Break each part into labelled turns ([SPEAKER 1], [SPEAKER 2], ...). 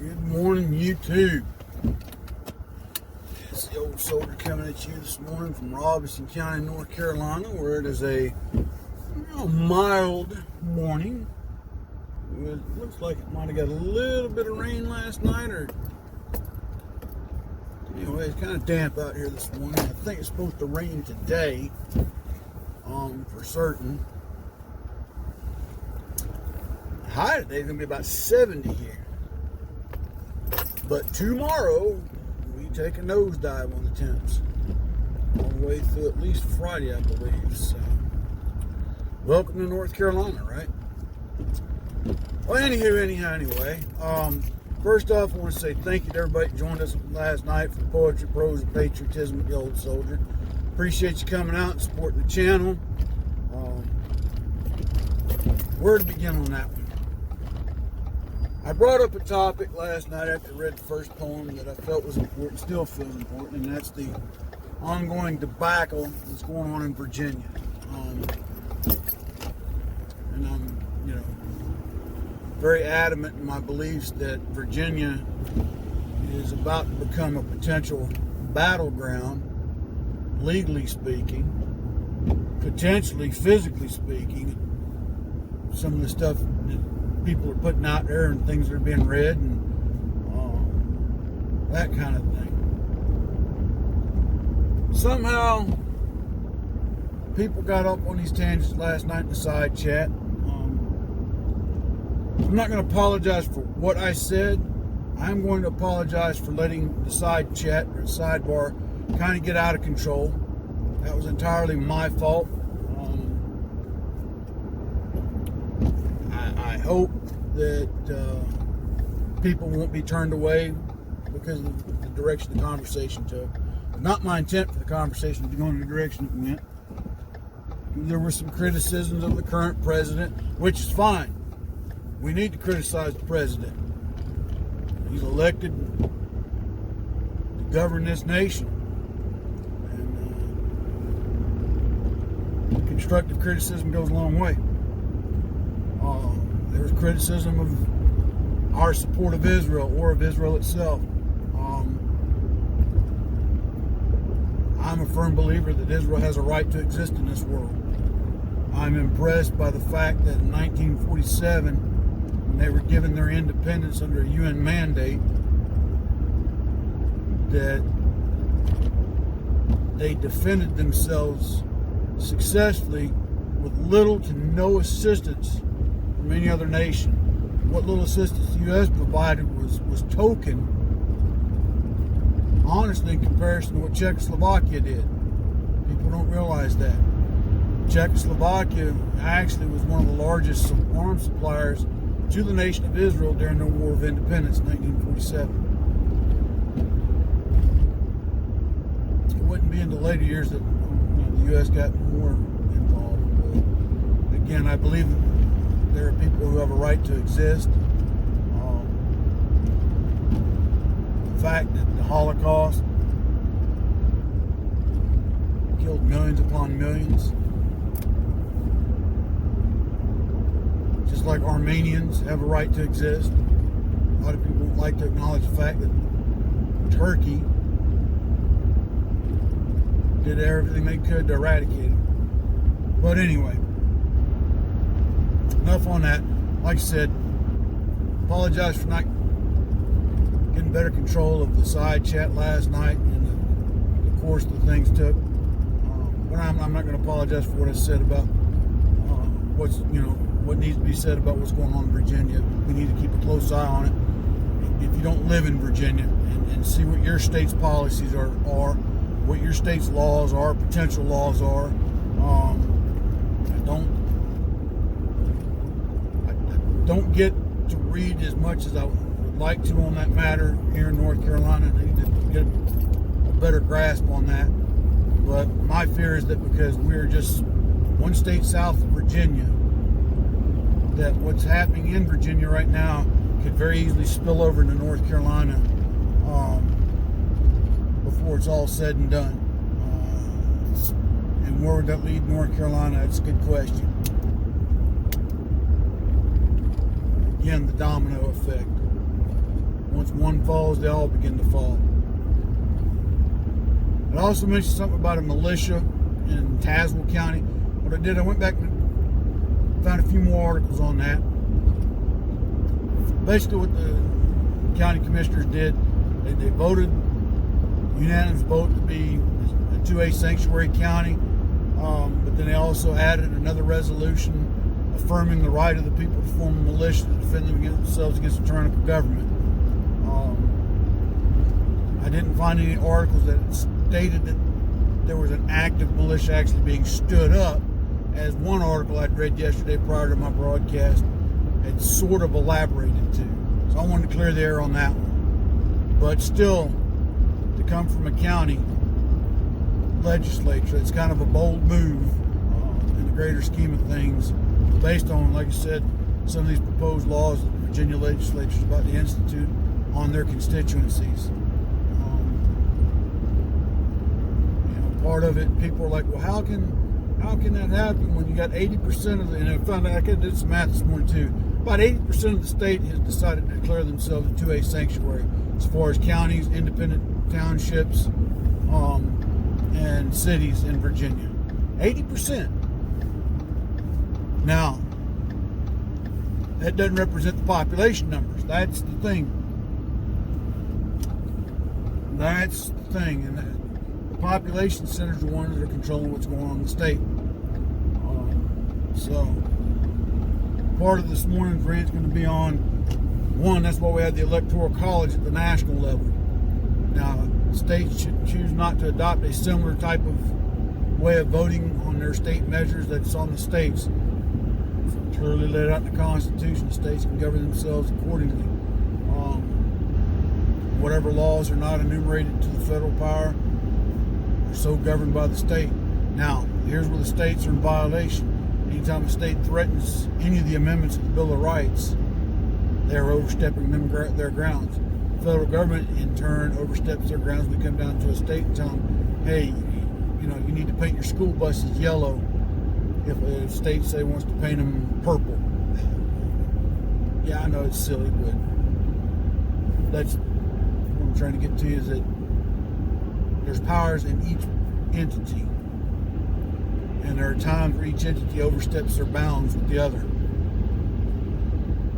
[SPEAKER 1] Good morning, YouTube. It's the old soldier coming at you this morning from Robeson County, North Carolina, where it is a mild morning. It looks like it might have got a little bit of rain last night, or anyway, it's kind of damp out here this morning. I think it's supposed to rain today, for certain. High today is going to be about 70 here. But tomorrow, we take a nosedive on the temps. All the way through at least Friday, I believe. So, welcome to North Carolina, right? Well, anyway. First off, I want to say thank you to everybody who joined us last night for Poetry, Prose, and Patriotism with the Old Soldier. Appreciate you coming out and supporting the channel. Where to begin on that one? I brought up a topic last night after I read the first poem that I felt was important, still feels important, and that's the ongoing debacle that's going on in Virginia. And I'm, very adamant in my beliefs that Virginia is about to become a potential battleground, legally speaking, potentially physically speaking. Some of the stuff that people are putting out there and things that are being read and that kind of thing. Somehow, people got up on these tangents last night in the side chat. I'm not going to apologize for what I said. I'm going to apologize for letting the side chat or the sidebar kind of get out of control. That was entirely my fault. I hope that people won't be turned away because of the direction the conversation took. Not my intent for the conversation to go in the direction it went. There were some criticisms of the current president, which is fine. We need to criticize the president. He's elected to govern this nation. And constructive criticism goes a long way. There was criticism of our support of Israel or of Israel itself. I'm a firm believer that Israel has a right to exist in this world. I'm impressed by the fact that in 1947, when they were given their independence under a UN mandate, that they defended themselves successfully with little to no assistance from any other nation. What little assistance the U.S. provided was token, honestly, in comparison to what Czechoslovakia did. People don't realize that. Czechoslovakia actually was one of the largest arms suppliers to the nation of Israel during the War of Independence in 1947. It wouldn't be in the later years that the U.S. got more involved. But again, I believe that there are people who have a right to exist. The fact that the Holocaust killed millions upon millions, just like Armenians have a right to exist. A lot of people would like to acknowledge the fact that Turkey did everything they could to eradicate it. But anyway, enough on that. Like I said, apologize for not getting better control of the side chat last night and the course that things took. But I'm not going to apologize for what I said about what needs to be said about what's going on in Virginia. We need to keep a close eye on it. If you don't live in Virginia and see what your state's policies are, what your state's laws are, potential laws are, don't get to read as much as I would like to on that matter here in North Carolina. I need to get a better grasp on that. But my fear is that because we're just one state south of Virginia, that what's happening in Virginia right now could very easily spill over into North Carolina before it's all said and done. And where would that lead North Carolina? That's a good question. Again, the domino effect. Once one falls, they all begin to fall. It also mentioned something about a militia in Tazewell County. What I did, I went back and found a few more articles on that. Basically what the county commissioners did, they voted unanimous vote to be a 2A sanctuary county, but then they also added another resolution affirming the right of the people to form a militia to defend themselves against the tyrannical government. I didn't find any articles that stated that there was an active militia actually being stood up, as one article I'd read yesterday prior to my broadcast had sort of elaborated to. So I wanted to clear the air on that one. But still, to come from a county legislature, it's kind of a bold move in the greater scheme of things, based on, like I said, some of these proposed laws that the Virginia legislature is about to institute on their constituencies. Part of it, people are like, well, how can that happen when you got 80% of the, and I found out, I did some math this morning too, about 80% of the state has decided to declare themselves a 2A sanctuary, as far as counties, independent townships, and cities in Virginia. 80%. Now, that doesn't represent the population numbers. That's the thing. And the population centers are the ones that are controlling what's going on in the state. So, part of this morning's rant is going to be on, one, that's why we had the Electoral College at the national level. Now, states should choose not to adopt a similar type of way of voting on their state measures that's on the states. It's clearly laid out in the Constitution. The states can govern themselves accordingly. Whatever laws are not enumerated to the federal power are so governed by the state. Now, here's where the states are in violation. Anytime a state threatens any of the amendments of the Bill of Rights, they're overstepping their grounds. The federal government, in turn, oversteps their grounds. We come down to a state and tell them, hey, you need to paint your school buses yellow if a state, say, wants to paint them purple. Yeah, I know it's silly, but that's what I'm trying to get to, is that there's powers in each entity, and there are times where each entity oversteps their bounds with the other.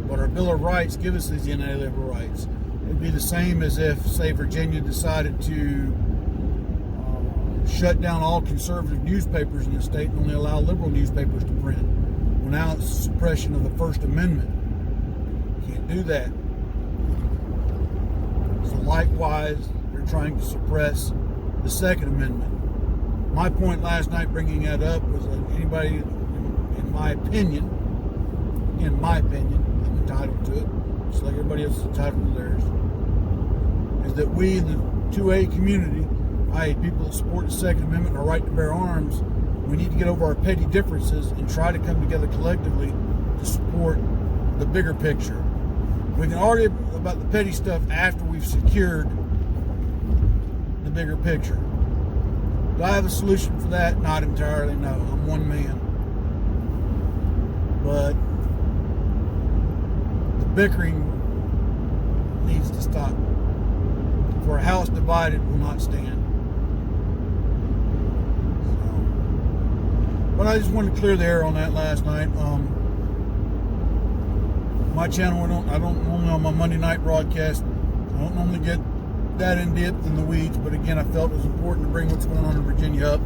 [SPEAKER 1] But our Bill of Rights give us these inalienable rights. It'd be the same as if, say, Virginia decided to shut down all conservative newspapers in the state and only allow liberal newspapers to print. Well, now it's suppression of the First Amendment. You can't do that. So likewise, they're trying to suppress the Second Amendment. My point last night bringing that up was that anybody, in my opinion, I'm entitled to it, just like everybody else is entitled to theirs, is that we in the 2A community, i.e. people that support the Second Amendment and our right to bear arms, we need to get over our petty differences and try to come together collectively to support the bigger picture. We can argue about the petty stuff after we've secured the bigger picture. Do I have a solution for that? Not entirely, no. I'm one man. But the bickering needs to stop. For a house divided will not stand. But I just wanted to clear the air on that last night. My channel, I don't normally on my Monday night broadcast, I don't normally get that in depth in the weeds, but again, I felt it was important to bring what's going on in Virginia up,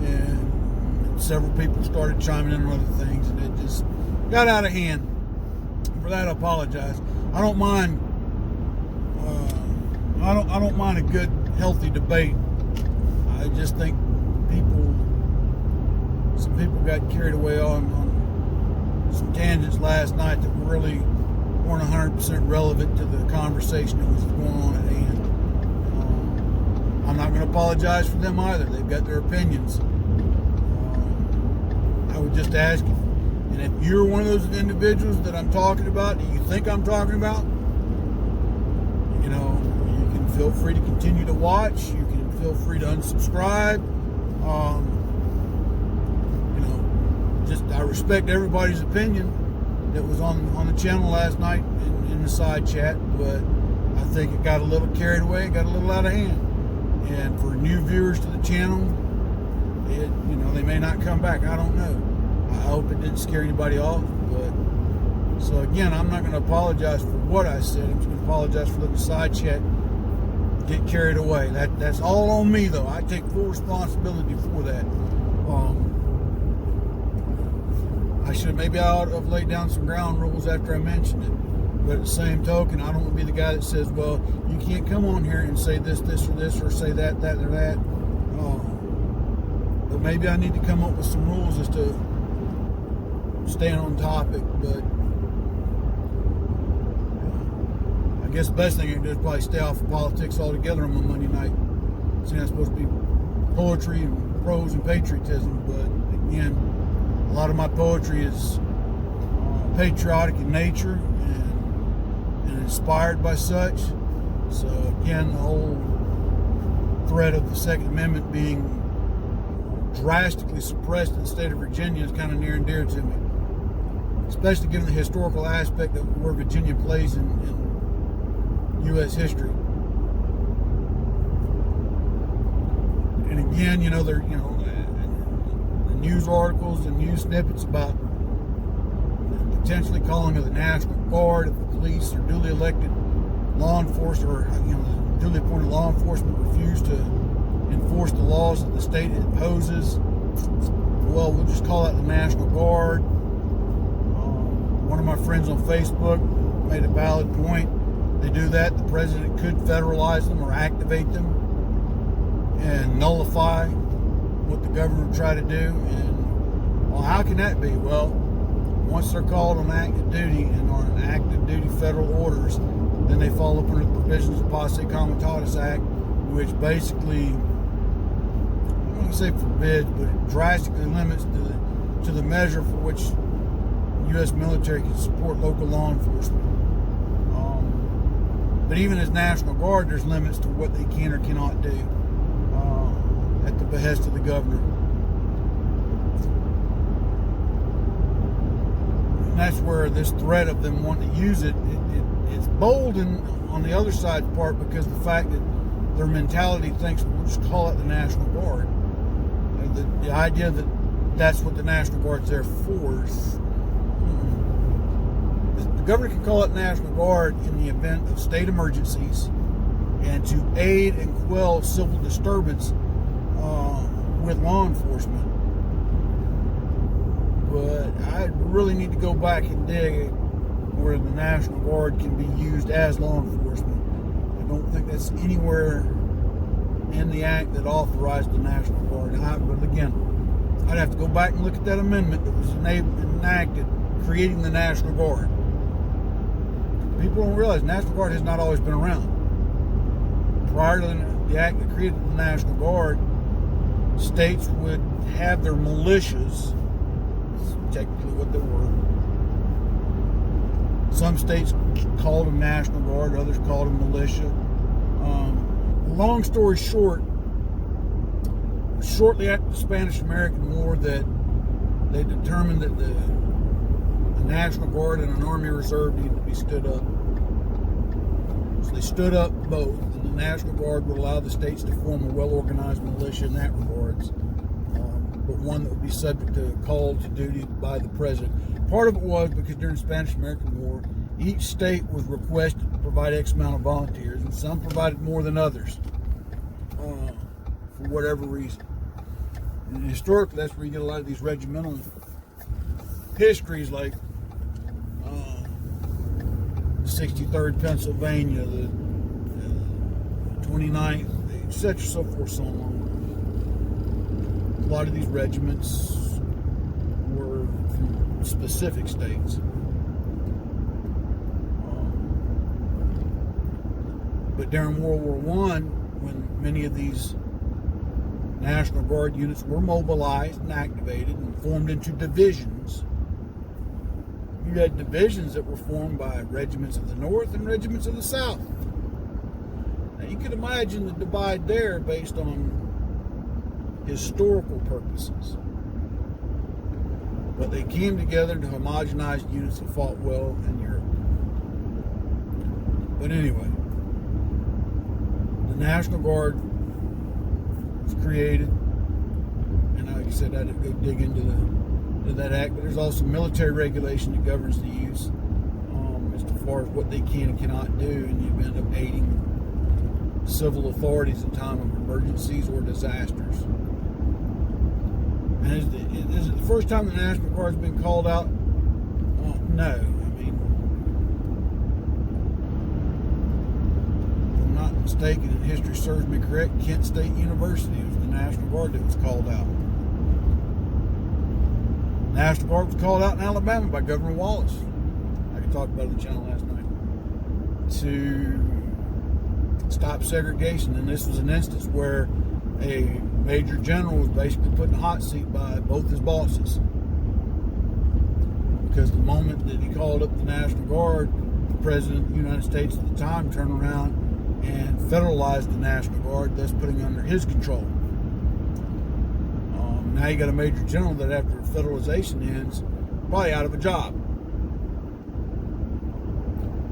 [SPEAKER 1] and several people started chiming in on other things, and it just got out of hand. For that, I apologize. I don't mind. I don't mind a good, healthy debate. I just think some people got carried away on some tangents last night that really weren't 100% relevant to the conversation that was going on at hand. I'm not going to apologize for them either. They've got their opinions. I would just ask you, and if you're one of those individuals that I'm talking about, that you think I'm talking about, you can feel free to continue to watch. You can feel free to unsubscribe. I respect everybody's opinion that was on the channel last night in the side chat, but I think it got a little carried away, got a little out of hand. And for new viewers to the channel, they may not come back. I don't know. I hope it didn't scare anybody off. But so again, I'm not going to apologize for what I said. I'm just going to apologize for letting the side chat get carried away. That's all on me, though. I take full responsibility for that. I ought to have laid down some ground rules after I mentioned it. But at the same token, I don't want to be the guy that says, well, you can't come on here and say this, or say that, or that. But maybe I need to come up with some rules as to staying on topic. But I guess the best thing I can do is probably stay off of politics altogether on my Monday night. See, that's supposed to be poetry and prose and patriotism. But again, a lot of my poetry is patriotic in nature and inspired by such. So again, the whole threat of the Second Amendment being drastically suppressed in the state of Virginia is kind of near and dear to me, especially given the historical aspect of where Virginia plays in U.S. history. And again, the news articles and news snippets about potentially calling of the National Guard if the police or duly elected law enforcement duly appointed law enforcement refuse to enforce the laws that the state imposes. Well, we'll just call that the National Guard. One of my friends on Facebook made a valid point. They do that, the president could federalize them or activate them and nullify what the government would try to do. And well, how can that be? Well, once they're called on active duty and are in active duty federal orders, then they fall up under the provisions of Posse Comitatus Act, which basically, I don't want to say forbids, but it drastically limits to the measure for which the U.S. military can support local law enforcement. But even as National Guard, there's limits to what they can or cannot do at the behest of the governor. And that's where this threat of them wanting to use it's bold on the other side's part, because the fact that their mentality thinks we'll just call it the National Guard. The idea that that's what the National Guard's there for. The governor can call it National Guard in the event of state emergencies and to aid and quell civil disturbance with law enforcement. But I really need to go back and dig where the National Guard can be used as law enforcement. I don't think that's anywhere in the act that authorized the National Guard. But again, I'd have to go back and look at that amendment that was enacted creating the National Guard. People don't realize the National Guard has not always been around. Prior to the act that created the National Guard, states would have their militias, technically what they were. Some states called them National Guard, others called them militia. Long story short, shortly after the Spanish-American War, that they determined that the National Guard and an Army Reserve needed to be stood up. So they stood up both, and the National Guard would allow the states to form a well-organized militia in that regards, but one that would be subject to call to duty by the president. Part of it was because during the Spanish-American War, each state was requested to provide X amount of volunteers, and some provided more than others for whatever reason. And historically, that's where you get a lot of these regimental histories, like 63rd Pennsylvania, the 29th, etc., so forth, so on. A lot of these regiments were from specific states. But during World War I, when many of these National Guard units were mobilized and activated and formed into divisions, you had divisions that were formed by regiments of the North and regiments of the South. Now you can imagine the divide there based on historical purposes. But they came together into homogenized units that fought well in Europe. But anyway, National Guard was created, and like I said, I didn't go dig into that act, but there's also military regulation that governs the use as far as what they can and cannot do in the event of aiding civil authorities in time of emergencies or disasters. And is it the first time the National Guard's been called out? No. I mean, if I'm not mistaken, and history serves me correct, Kent State University was the National Guard that was called out. The National Guard was called out in Alabama by Governor Wallace. I talked about it on the channel last night. To stop segregation. And this was an instance where a major general was basically put in the hot seat by both his bosses. Because the moment that he called up the National Guard, the President of the United States at the time turned around and federalized the National Guard, thus putting under his control. Now you got a major general that after federalization ends, probably out of a job.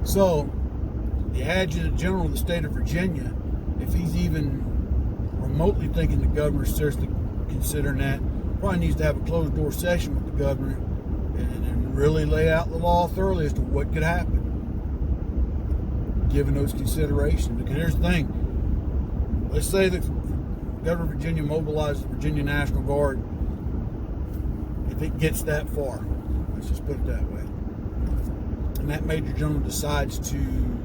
[SPEAKER 1] So, the Adjutant General of the state of Virginia, if he's even remotely thinking the governor's seriously considering that, probably needs to have a closed door session with the governor and really lay out the law thoroughly as to what could happen, given those considerations. Because here's the thing, let's say the governor of Virginia mobilizes the Virginia National Guard. If it gets that far, let's just put it that way, and that major general decides to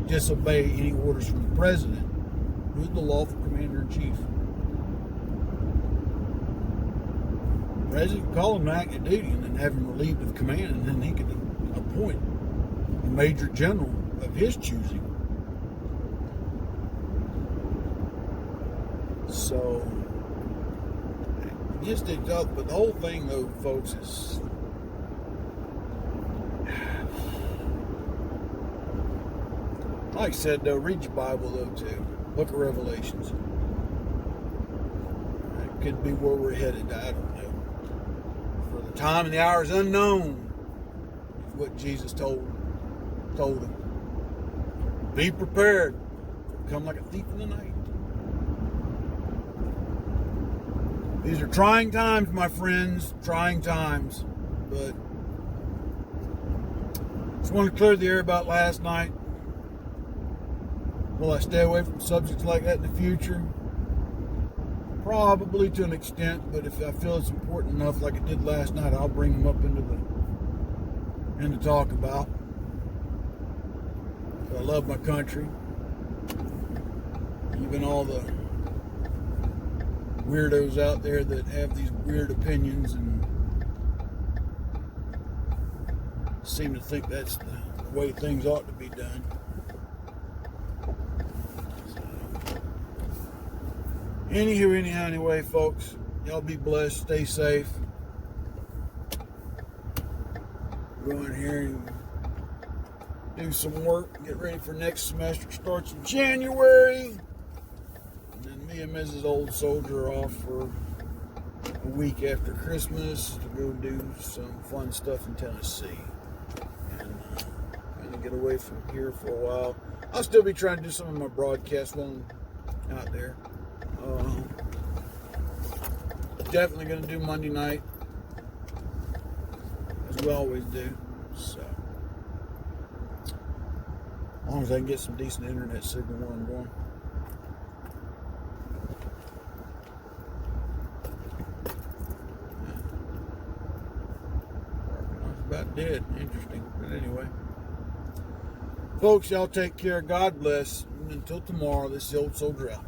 [SPEAKER 1] disobey any orders from the president, who's the lawful commander-in-chief? The president could call him to active duty and then have him relieved of command, and then he could appoint a major general of his choosing. So, just to talk, but the whole thing, though, folks, is like I said, though, read your Bible, though, too. Book of Revelations. It could be where we're headed. I don't know. For the time and the hour is unknown, is what Jesus told them. Be prepared. Come like a thief in the night. These are trying times, my friends. Trying times. But just want to clear the air about last night. Will I stay away from subjects like that in the future? Probably to an extent, but if I feel it's important enough, like it did last night, I'll bring them up into talk about. I love my country. Even all the weirdos out there that have these weird opinions and seem to think that's the way things ought to be done. Anyway, folks, y'all be blessed, stay safe. Go in here and do some work, get ready for next semester. Starts in January. And then me and Mrs. Old Soldier are off for a week after Christmas to go do some fun stuff in Tennessee. And kind of get away from here for a while. I'll still be trying to do some of my broadcasts while I'm out there. Definitely going to do Monday night, as we always do. So, as long as I can get some decent internet signal where I'm going. I was about dead. Interesting. But anyway. Folks, y'all take care. God bless. And until tomorrow, this is the Old Soldier out.